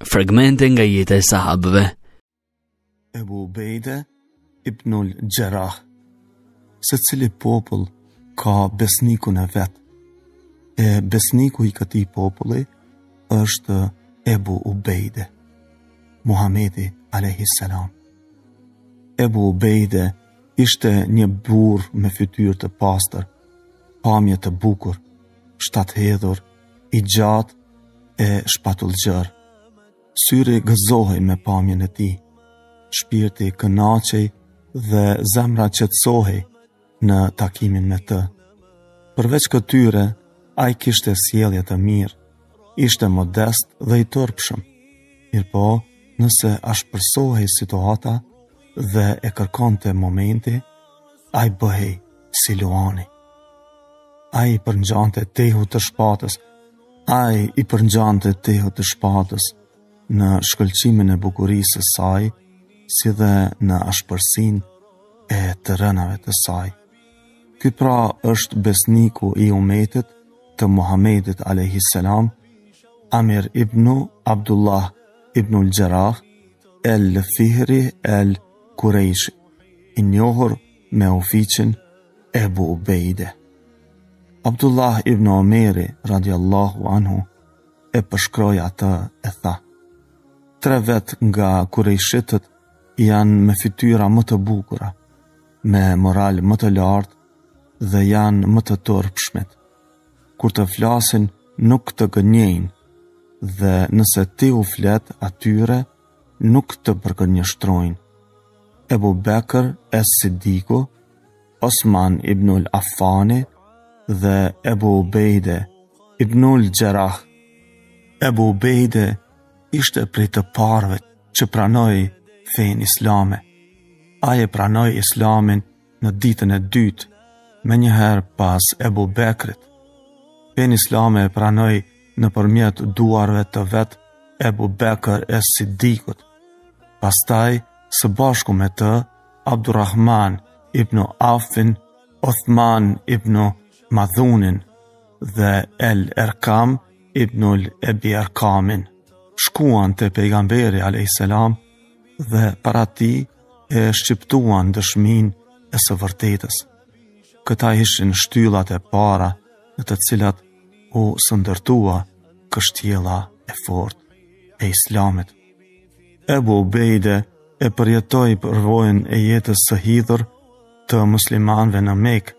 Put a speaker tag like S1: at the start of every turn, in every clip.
S1: fragmente nga jeta e sahabëve.
S2: Ebu Ubejde ibnul Gjerah. Se cili popull ka besnikun e vet, e besniku i këtij populli është Ebu Ubejde, Muhamedi a.s. Ebu Ubejde ishte një burr me fytyrë të pastër, pamje të bukur, shtathedhur, i gjatë e shpatullgjër. Syri gëzohej me pamjen e tij, shpirti kënaqej dhe zemra qetësohej në takimin me të. Përveç këtyre, ai kishte sjellje të mirë, ishte modest dhe i turpshëm. Mirëpo, nëse ashpërsohej situata dhe e kërkonte momenti, ai bëhej si luani. Ai i përngjante tehut të shpatës në shkëlqimin e bukurisë së saj, si dhe në ashpërsinë e të rënave të saj. Ky pra është besniku i umetit të Muhamedit a.s. Amir ibn Abdullah ibnul Gjerah el-Fihri el-Kurejshi, i njohur me ofiqin Ebu Ubejde. Abdullah ibn Omeri radiallahu anhu e përshkroi atë e tha: 3 vet nga kurejshitët janë me fytyra më të bukura, me moral më të lartë dhe janë më të turpshmet. Kur të flasin nuk të gënjejnë dhe nëse ti u flet atyre nuk të përgënjështrojnë. Ebu Bekër es-Siddiku, Osman ibnul Affani dhe Ebu Ubejde ibnul Gjerah. Ebu Ubejde ishte prej të parëve që pranoi fenë islame. Ai e pranoi islamin në ditën e dytë, menjëherë pas Ebu Bekrit. Fenë islame e pranoi nëpërmjet duarve të vet Ebu Bekër es-Siddikut. Pastaj, së bashku me të, Abdurrahman ibn Aufin, Othman ibn Madhunin dhe El-Erkam ibnul Ebi Erkamin shkuan te pejgamberi a.s. dhe para tij e shqiptuan dëshminë e së vërtetës. Këta ishin shtyllat e para në të cilat u sëndërtua kështjella e fortë e islamit. Ebu Ubejde e përjetoi përvojën e jetës së hidhur të muslimanëve në Mekë,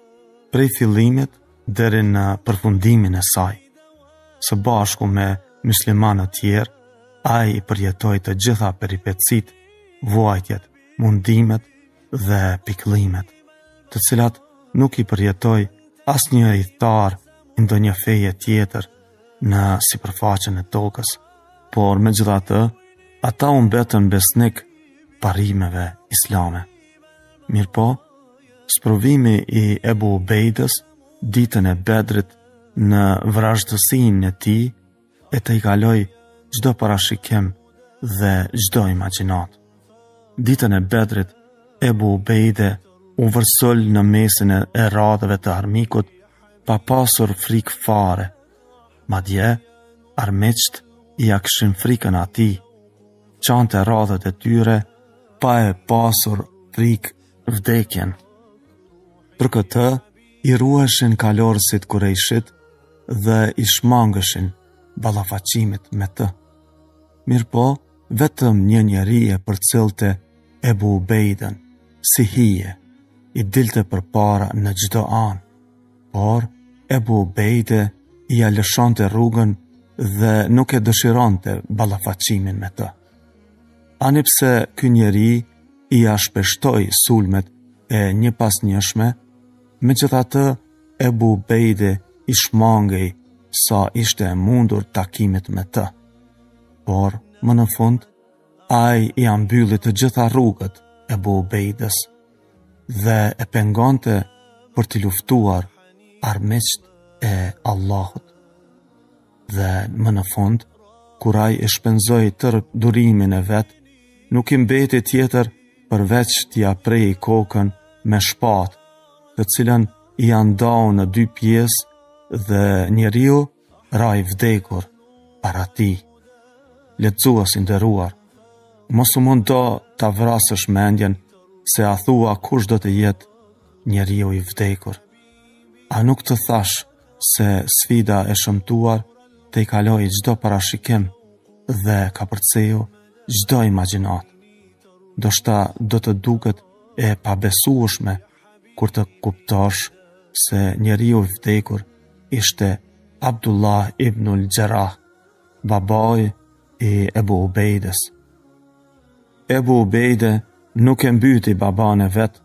S2: prej fillimit deri në përfundimin e saj. Së bashku me muslimanë të tjerë, ai i përjetoi të gjitha peripecitë, vuajtjet, mundimet dhe pikëllimet, të cilat nuk i përjetoi asnjë idhtar i ndonjë feje tjetër në sipërfaqen e tokës, por megjithatë, ata u mbetën besnik parimeve islame. Mirëpo, sprovimi i Ebu Ubejdes ditën e Bedrit në vrazhdësinë e tij e të i kaloi çdo parashikim dhe çdo imagjinat. Ditën e Bedrit, Ebu Ubejde u vërsol në mesin e radhëve të armikut pa pasur frikë fare. Madje, armiqt ja kishin frikën atij, çante radhët e tyre pa e pasur frikë vdekjen. Për këtë, i ruheshin kalorësit kurejshit dhe i shmangëshin ballafaqimit me të. Mirëpo, vetëm një njeri e përcillte Ebu Ubejden, si hije, i dilte përpara në çdo anë, por Ebu Ubejde i lëshonte rrugën dhe nuk e dëshironte ballafaqimin me të. Ani pse ky njeri i shpeshtoi sulmet e një pas njëshme, megjithatë Ebu Ubejde i shmangej sa ishte e mundur takimit me të. Por, më në fund, ai i ambylli të gjitha rrugët Ebu Ubejdes dhe e pengonte për t'i luftuar armiqt e Allahut. Dhe më në fund, kur ai e shpenzoi tërë durimin e vet, nuk i mbeti tjetër përveç t'ia prejë kokën me shpatë, të cilën i ndau në 2 pjesë dhe njeriu ra i vdekur para tij. lexues i nderuar, mos u mundo ta vrasësh mendjen se a thua kush do të jetë njeriu i vdekur. A nuk të thash se sfida e shëmtuar të i kaloi çdo parashikim dhe ka përceju çdo imagjinat. Do shta do të duket e pabesueshme kur të kuptosh se njeriu i vdekur ishte Abdullah ibnul Gjerah, babai i Ebu Ubejdes. Ebu Ubejde nuk e mbyti baban e vet,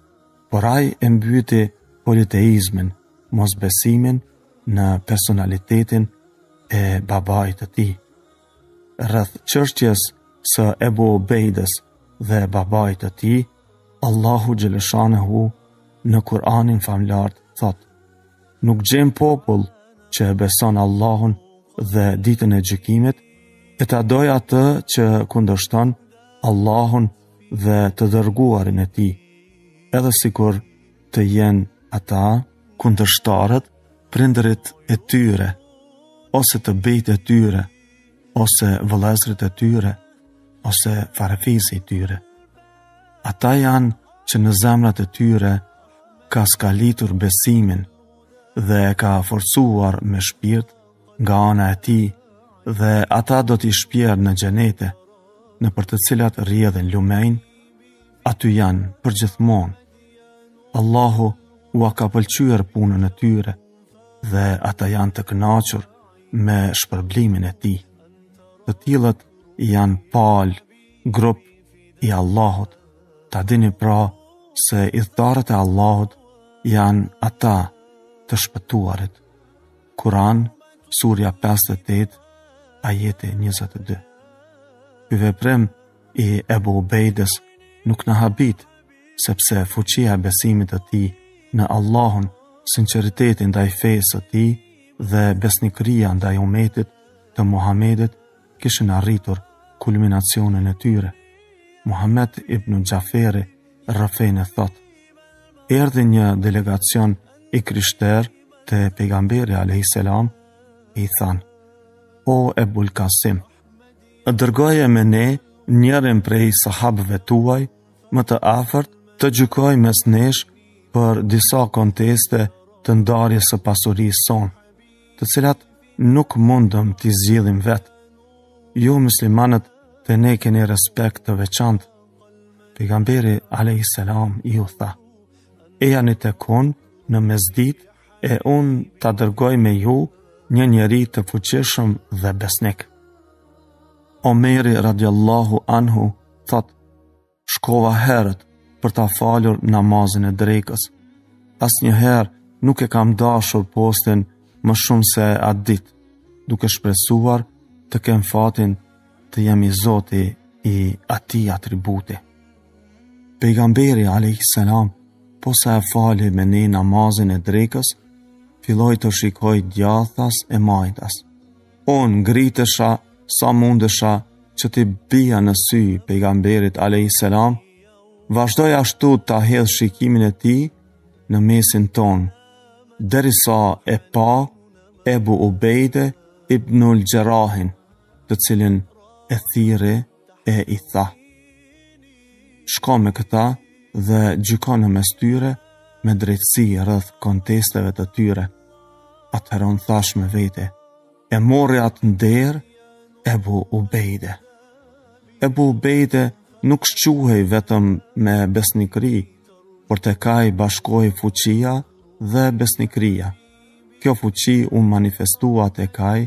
S2: por ai e mbyti politeizmin, mosbesimin në personalitetin e babait të tij. Rreth çështjes së Ebu Ubejdes dhe babait të tij, Allahu xhaleshanehu në Kur'anin famlar thot: Nuk gjem popull që e beson Allahun dhe ditën e gjykimit, e ta doj atë që kundërshton Allahun dhe të dërguarin e tij, edhe sikur të jenë ata kundërshtarët, prindërit e tyre, ose të bijtë e tyre, ose vëllezërit e tyre, ose farefisi i tyre. Ata janë që në zemrat e tyre ka skalitur besimin dhe ka forcuar me shpirt nga ana e tij, dhe ata do t'i shpjerë në xhenete, në për të cilat rrjedhin lumejn, aty janë përgjithmonë. Allahu ua ka pëlqyer punën e tyre dhe ata janë të kënaqur me shpërblimin e tij. Të tillët janë palë, grup i Allahut. Ta dini pra se idhëtarët e Allahut janë ata të shpëtuarit. Kur'an, surja 58, ajeti 22. Ky veprim i Ebu Ubejdes nuk na habit, sepse fuqia e besimit të tij në Allahun, sinqeriteti ndaj fesë së tij dhe besnikëria ndaj umetit të Muhamedit kishin arritur kulminacionin e tyre. Muhammed ibn Gjaferi Rafejnë thot: erdhi një delegacion i krishter të pejgamberi a.s. i than: O Ebul Kasim, dërgoje me ne njërin prej sahabëve tuaj më të afërt të gjykoj mes nesh për disa konteste të ndarjes së pasurisë sonë, të cilat nuk mundëm t'i zgjidhim vetë. Ju muslimanët të ne keni respekt të veçantë. Pejgamberi a.s. ju tha: e janë të kon në mesdit e unë ta dërgoj me ju një njeri të fuqishëm dhe besnik. Omeri radiallahu anhu thot: shkova herët për ta falur namazin e drekës. Asnjëherë nuk e kam dashur postin më shumë se atë ditë, duke shpresuar të kem fatin të jem i Zoti i atij atributi. Pejgamberi a.s. posa e fali me ne namazin e drekës, filloi të shikoj djathtas e majtas. Unë ngritesha sa mundesha që t'i bija në sy pejgamberit a.s. Vazhdoj ashtu ta hedh shikimin e tij në mesin ton, derisa e pa Ebu Ubejde ibnul Gjerahin, të cilin e thirrë e i tha: shko me këta dhe gjyko në mes tyre me drejtësi rreth kontesteve të tyre. Atëherë unë thash me vete: e morri atë nder Ebu Ubejde. Ebu Ubejde nuk shquhej vetëm me besnikëri, por te kaj bashkoi fuqia dhe besnikëria. Kjo fuqi u manifestua te kaj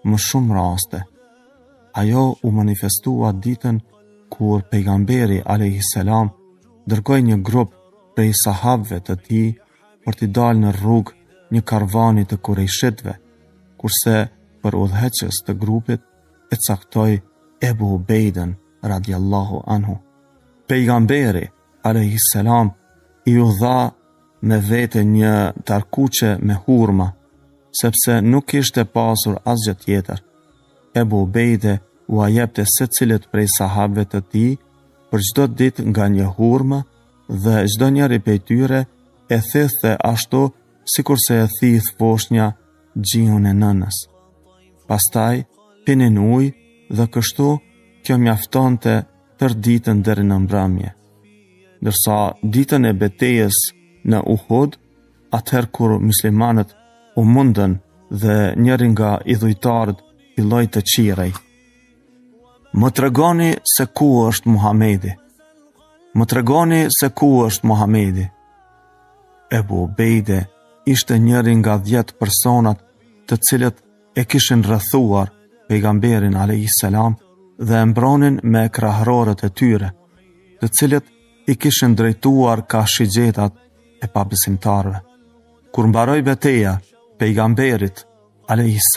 S2: më shumë raste. Ajo u manifestua ditën kur pejgamberi a.s. dërgoi një grup prej sahabëve të tij për t'i dalë në rrugë një karvani të kurejshitëve, kurse për udhëheqës të grupit e caktoi Ebu Ubejden radiallahu anhu. Pejgamberi a.s. i u dha me vete një tarkuqe me hurma, sepse nuk ishte pasur asgjë tjetër. Ebu Ubejde u ajepte secilit prej sahabëve të tij për çdo ditë nga një hurmë dhe çdo njeri prej tyre e thithte ashtu sikur se e thith foshnja gjihun e nënës. Pastaj pinin ujë dhe kështu kjo mjaftonte tër ditën deri në mbrëmje. Ndërsa ditën e betejës në Uhud, atëherë kur muslimanët u mundën dhe njëri nga idhujtarët filloi të qirej: "Më tregoni se ku është Muhamedi? Më tregoni se ku është Muhamedi?" Ebu Ubejde ishte njëri nga 10 personat të cilët e kishin rrethuar pejgamberin a.s. dhe e mbronin me krahërorët e tyre, të cilët i kishin drejtuar ka shigjetat e pabesimtarëve. Kur mbaroi betejë, pejgamberit a.s.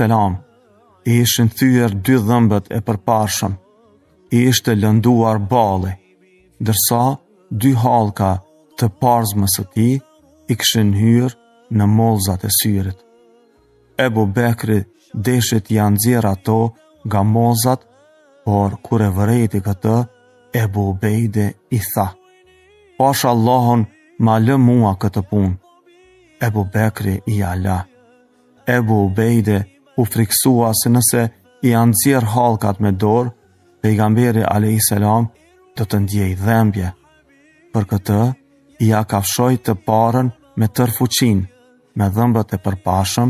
S2: i ishin thyer 2 dhëmbët e përparshëm, i ishte lënduar balli, ndërsa 2 hallka të parzmës së tij i kishin hyrë në mollzat e syrit. Ebu Bekri deshi t'ia nxjerrë ato nga mollzat, por kur e vërejti këtë, Ebu Ubejde i tha: "Pash Allahun, ma lë mua këtë punë." Ebu Bekri i ala. Ebu Ubejde u friksua se nëse i nxjerr hallkat me dorë, pejgamberi a.s. do të ndjej dhembje. Për këtë, i ja kafshoi të parën me tër fuqinë, me dhëmbët e përpashëm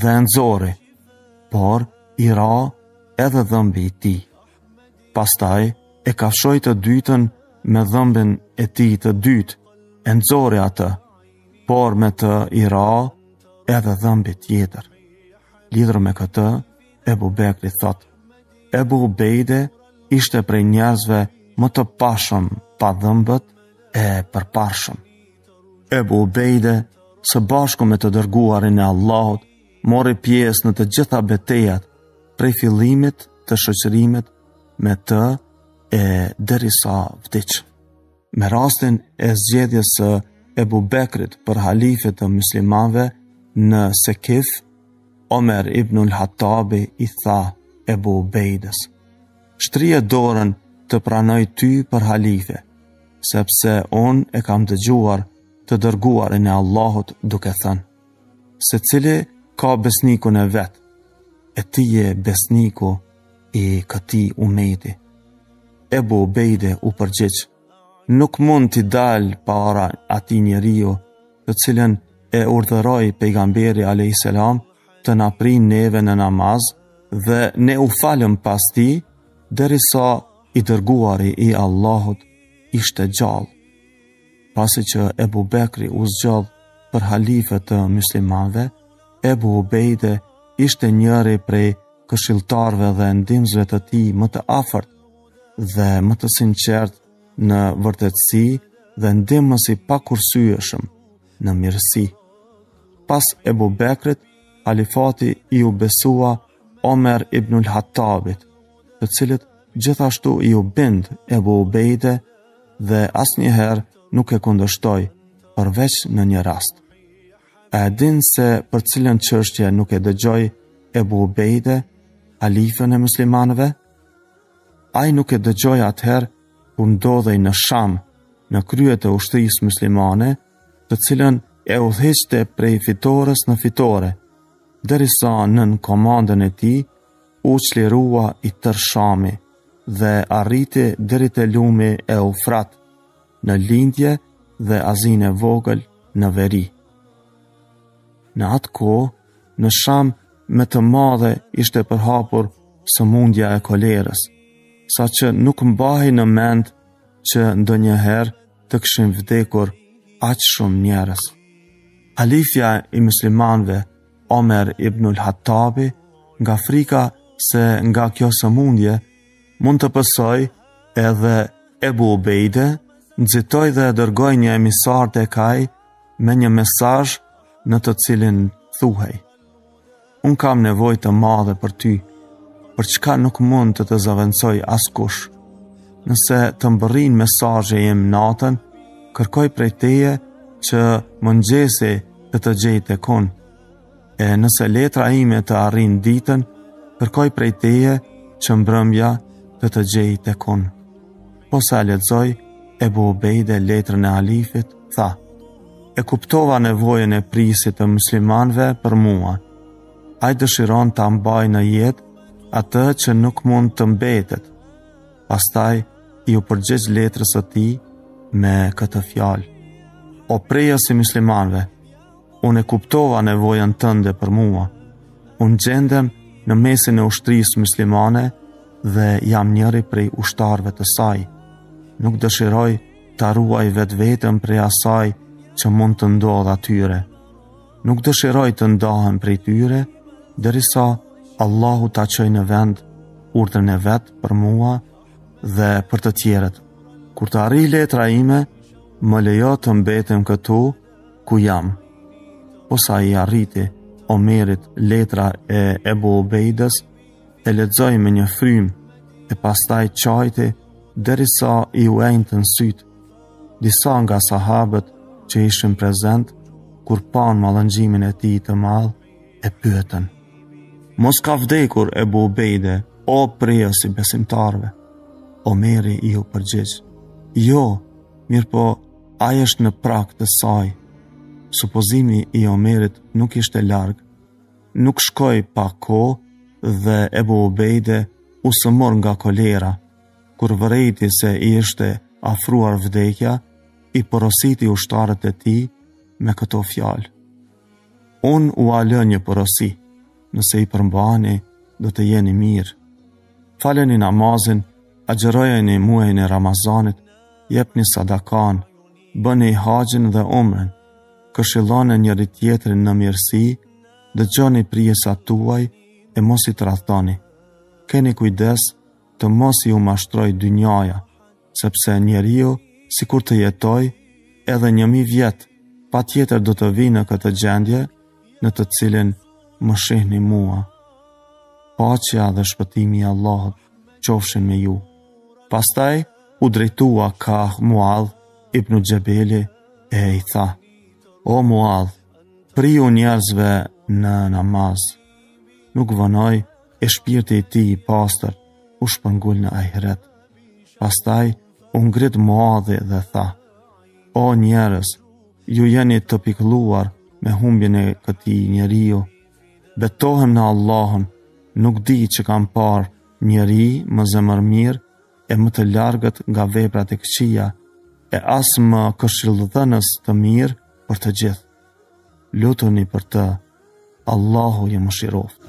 S2: dhe nxori, por i ra edhe dhëmbi i tij. Pastaj e kafshoi të dytën me dhëmbin e tij të dytë, e nxori atë, por me të i ra edhe dhëmbi tjetër. Lidhur me këtë, Ebu Bekri thot: "Ebu Ubejde ishte prej njerëzve më të pashëm pa dhëmbët e përparshëm." Ebu Ubejde, së bashku me të dërguarin e Allahut, mori pjesë në të gjitha betejat, prej fillimit të shoqërimit me të e derisa vdiq. Me rastin e zgjedhjes së Ebu Bekrit për halife të muslimanëve në Sekif, Omer ibnul Hatabi i tha Ebu Ubejdes: "Shtrije dorën të pranoj ty për halife, sepse unë e kam dëgjuar të dërguarin e Allahut duke thënë: secili ka besnikun e vet, e ti je besniku i këtij umeti." Ebu Ubejde u përgjigj: "Nuk mund t'i dal para atij njeriu, të cilën e urdhëroi pejgamberi a.s. të na prinë neve në namaz dhe ne u falëm pas tij, derisa i dërguari i Allahut ishte gjallë." Pasi që Ebu Bekri u zgjodh për halife të muslimanëve, Ebu Ubejde ishte njëri prej këshilltarëve dhe ndihmësve të tij më të afërt dhe më të sinqert në vërtetësi dhe ndihmës i pakursyeshëm në mirësi. Pas Ebu Bekrit, halifati i u besua Omer ibnul Hatabit, të cilët gjithashtu i u bind Ebu Ubejde dhe asnjëherë nuk e kundërshtoi, përveç në një rast. A e din se për cilën çështje nuk e dëgjoi Ebu Ubejde, halifën e muslimanëve? Ai nuk e dëgjoi atëherë kur ndodhej në Sham, në krye të ushtrisë muslimane, të cilën e udhëhiqte prej fitores në fitore, derisa nën komandën e tij u çlirua i tër Shami dhe arriti deri te lumi e Eufrat, në lindje dhe Azinë e vogël në veri. Në atë kohë, në Sham me të madhe ishte përhapur sëmundja e kolerës, sa që nuk mbahej në mend që ndonjëherë të kishin vdekur aq shumë njerëz. Halifja i muslimanëve, Omer ibnul Hatabi, nga frika se nga kjo sëmundje mund të pësoj edhe Ebu Ubejde, nxitoi dhe dërgoi një emisar tek ai me një mesazh në të cilin thuhej: "Unë kam nevojë të madhe për ty, për çka nuk mund të zëvendësoj askush. Nëse të mbërrin mesazhi im natën, kërkoj prej teje që mëngjesi të gjej tek unë. E nëse letra ime të arrin ditën, kërkoj prej teje që mbrëmja të gjej tek unë." Po sa lexoj, Ebu Ubejde letrën e halifit, tha: "E kuptova nevojën e prisit të muslimanëve për mua. Ai dëshiron ta mbajë në jetë atë që nuk mund të mbetet. Pastaj i u përgjigj letrës së tij me këtë fjalë: O prejës i muslimanëve, unë e kuptova nevojën tënde për mua. Unë gjendem në mesin e ushtrisë muslimane dhe jam njëri prej ushtarëve të saj. Nuk dëshiroj ta ruaj vetveten prej asaj që mund të ndodhë atyre. Nuk dëshiroj të ndahem prej tyre, derisa Allahu ta çojë në vend urdhrin e vet për mua dhe për të tjerët. Kur të arrijë letra ime, më lejo të mbetem këtu ku jam. Posa i arriti Omerit letra e Ebu Ubejdës, e lexoi me një frym e pastaj qajti derisa i u enjtën sytë. Disa nga sahabët që ishin prezent kur pan mallëngjimin e tij të madh e pyetën: Mos ka vdekur Ebu Ubejde, o prejës i besimtarve? Omeri i u përgjigj: Jo, mirë po ai është në prag të saj. Supozimi i Omerit nuk ishte larg. Nuk shkoi pa kohë dhe Ebu Ubejde u sëmor nga kolera. Kur vërejti se i ishte afruar vdekja, i porositi ushtarët e tij me këto fjalë: Unë u alë një porosi, nëse i përmbani, do të jeni mirë. Faleni namazin, agjerojeni muajin e Ramazanit, jepni sadakan, bëni haxhin dhe umrën, këshilloni njëri tjetrin në mirësi, dëgjoni prijesat tuaj e mos i tradhtoni. Keni kujdes të mos i u mashtroj dynjaja, sepse njeriu, sikur të jetoj edhe 1000 vjet, patjetër do të vi në këtë gjendje në të cilin më shihni mua. Paqja dhe shpëtimi i Allahut qofshin me ju. Pastaj u drejtua ka Muadh ibn Xhebeli e i tha: O Muadh, priu njerëzve në namaz. Nuk vënoj e shpirti i tij i pastër u shpërngul në ahiret. Pastaj u ngrit Muadhi dhe tha: O njerëz, ju jeni të pikëlluar me humbjen e këtij njeriu. Betohem në Allahun, nuk di që kam parë njeri më zemërmirë e më të largët nga veprat e këqija, e as më këshillëdhënës të mirë për të gjithë. Lutuni për të, Allahu ju mëshiroft.